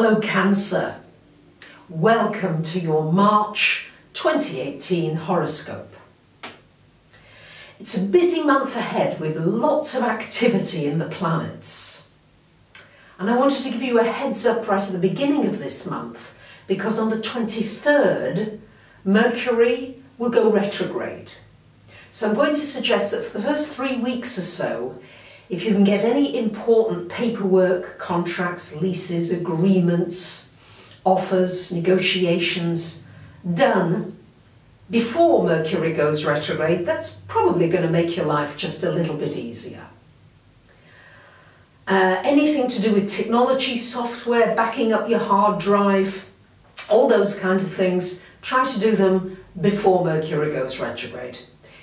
Hello Cancer, welcome to your March 2018 horoscope. It's a busy month ahead with lots of activity in the planets. And I wanted to give you a heads up right at the beginning of this month because on the 23rd, Mercury will go retrograde. So I'm going to suggest that for the first 3 weeks or so, if you can get any important paperwork, contracts, leases, agreements, offers, negotiations done before Mercury goes retrograde, that's probably going to make your life just a little bit easier. Anything to do with technology, software, backing up your hard drive, all those kinds of things, try to do them before Mercury goes retrograde.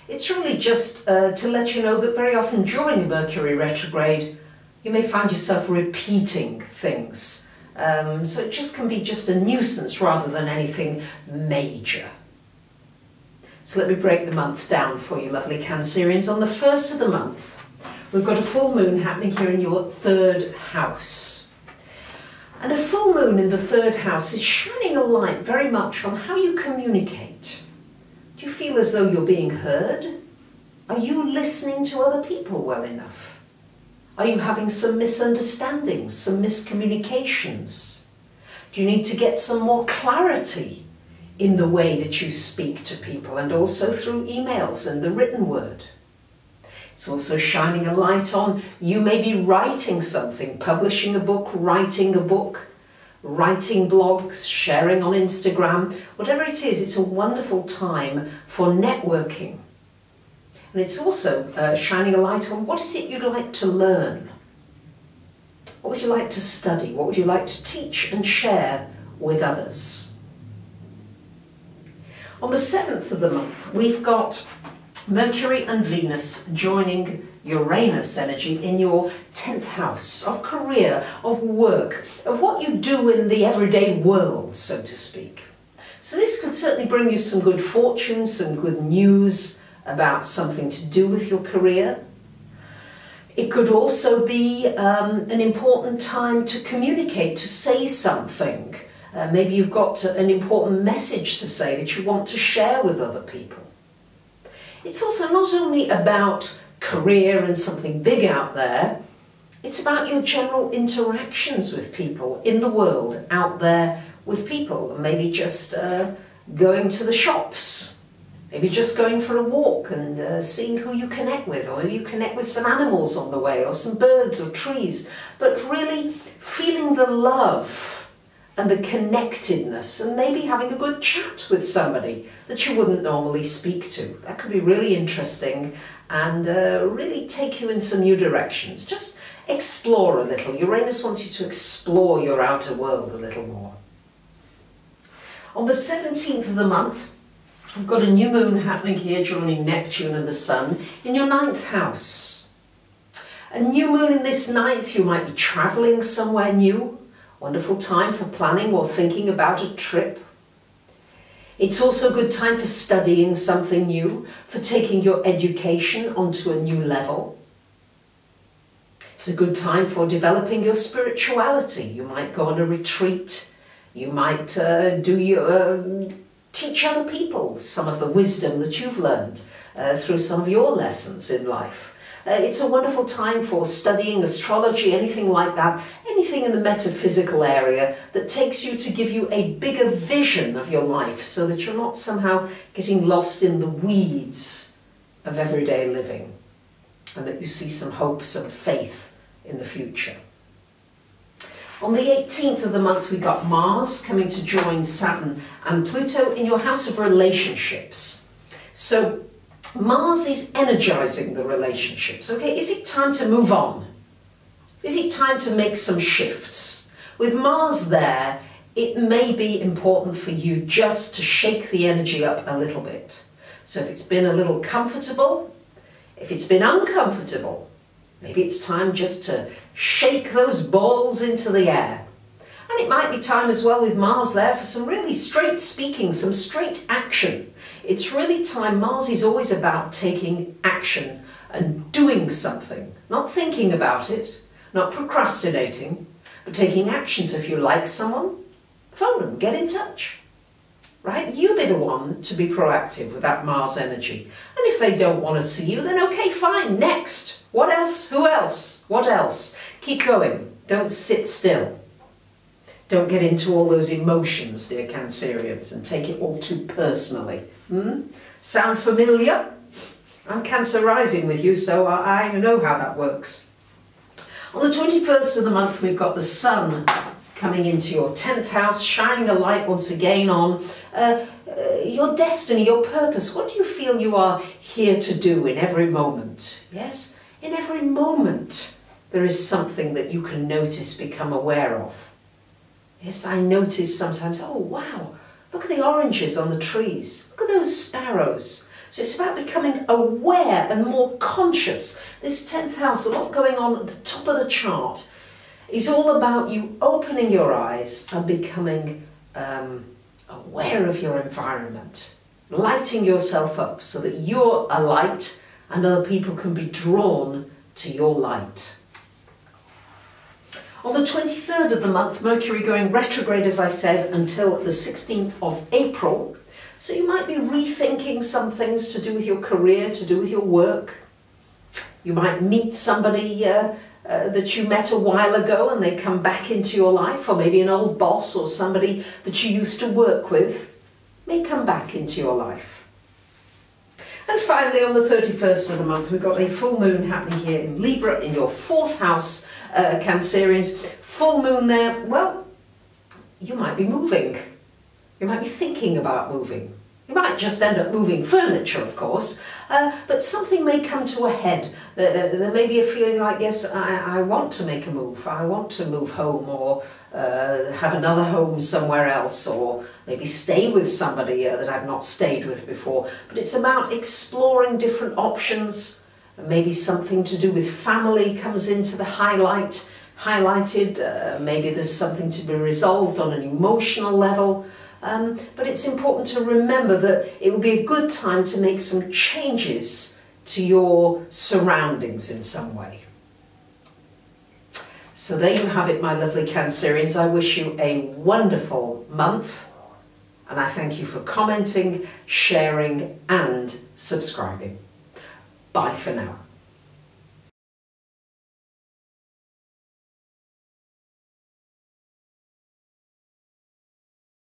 It's really just to let you know that very often during Mercury retrograde, you may find yourself repeating things. So it just can be just a nuisance rather than anything major. So let me break the month down for you, lovely Cancerians. On the first of the month, we've got a full moon happening here in your third house. And a full moon in the third house is shining a light very much on how you communicate. Do you feel as though you're being heard? Are you listening to other people well enough? Are you having some misunderstandings, some miscommunications? Do you need to get some more clarity in the way that you speak to people and also through emails and the written word? It's also shining a light on you may be writing something, publishing a book, writing blogs, sharing on Instagram, whatever it is, it's a wonderful time for networking. And it's also shining a light on what is it you'd like to learn? What would you like to study? What would you like to teach and share with others? On the 7th of the month, we've got Mercury and Venus joining Uranus energy in your 10th house of career, of work, of what you do in the everyday world, so to speak. So this could certainly bring you some good fortune, some good news about something to do with your career. It could also be an important time to communicate, to say something. Maybe you've got an important message to say that you want to share with other people. It's also not only about career and something big out there, it's about your general interactions with people in the world, out there with people, and maybe just going to the shops, maybe just going for a walk and seeing who you connect with, or maybe you connect with some animals on the way, or some birds or trees, but really feeling the love and the connectedness, and maybe having a good chat with somebody that you wouldn't normally speak to. That could be really interesting and really take you in some new directions. Just explore a little. Uranus wants you to explore your outer world a little more. On the 17th of the month, we've got a new moon happening here joining Neptune and the Sun in your 9th house. A new moon in this 9th, you might be travelling somewhere new. Wonderful time for planning or thinking about a trip. It's also a good time for studying something new, for taking your education onto a new level. It's a good time for developing your spirituality. You might go on a retreat. You might teach other people some of the wisdom that you've learned through some of your lessons in life. It's a wonderful time for studying astrology, anything like that, anything in the metaphysical area that takes you to give you a bigger vision of your life so that you're not somehow getting lost in the weeds of everyday living, and that you see some hope, some faith in the future. On the 18th of the month, we got Mars coming to join Saturn and Pluto in your house of relationships. So Mars is energizing the relationships, okay? Is it time to move on? Is it time to make some shifts? With Mars there, it may be important for you just to shake the energy up a little bit. So if it's been a little comfortable, if it's been uncomfortable, maybe it's time just to shake those balls into the air. And it might be time as well with Mars there for some really straight speaking, some straight action. It's really time. Mars is always about taking action and doing something, not thinking about it, not procrastinating, But taking action, so if you like someone, phone them, get in touch. Right? You be the one to be proactive with that Mars energy. And if they don't want to see you, then okay, fine, next. What else? Who else? What else? Keep going. Don't sit still. Don't get into all those emotions, dear Cancerians, and take it all too personally. Sound familiar? I'm Cancer rising with you, so I know how that works. On the 21st of the month, we've got the Sun coming into your 10th house, shining a light once again on your destiny, your purpose. What do you feel you are here to do in every moment? Yes, in every moment there is something that you can notice, become aware of. Yes, I notice sometimes, oh wow, look at the oranges on the trees. Look at those sparrows. So it's about becoming aware and more conscious. This 10th house, a lot going on at the top of the chart, is all about you opening your eyes and becoming aware of your environment, lighting yourself up so that you're a light and other people can be drawn to your light. On the 23rd of the month, Mercury going retrograde, as I said, until the 16th of April. So you might be rethinking some things to do with your career, to do with your work. You might meet somebody that you met a while ago and they come back into your life, or maybe an old boss or somebody that you used to work with may come back into your life. And finally, on the 31st of the month, we've got a full moon happening here in Libra in your 4th house, Cancerians. Full moon there, well, you might be moving. You might be thinking about moving. You might just end up moving furniture, of course, but something may come to a head. There may be a feeling like, yes, I want to make a move. I want to move home, or have another home somewhere else, or maybe stay with somebody that I've not stayed with before. But it's about exploring different options. Maybe something to do with family comes into the highlighted. Maybe there's something to be resolved on an emotional level. But it's important to remember that it will be a good time to make some changes to your surroundings in some way. So there you have it, my lovely Cancerians. I wish you a wonderful month, and I thank you for commenting, sharing and subscribing. Bye for now.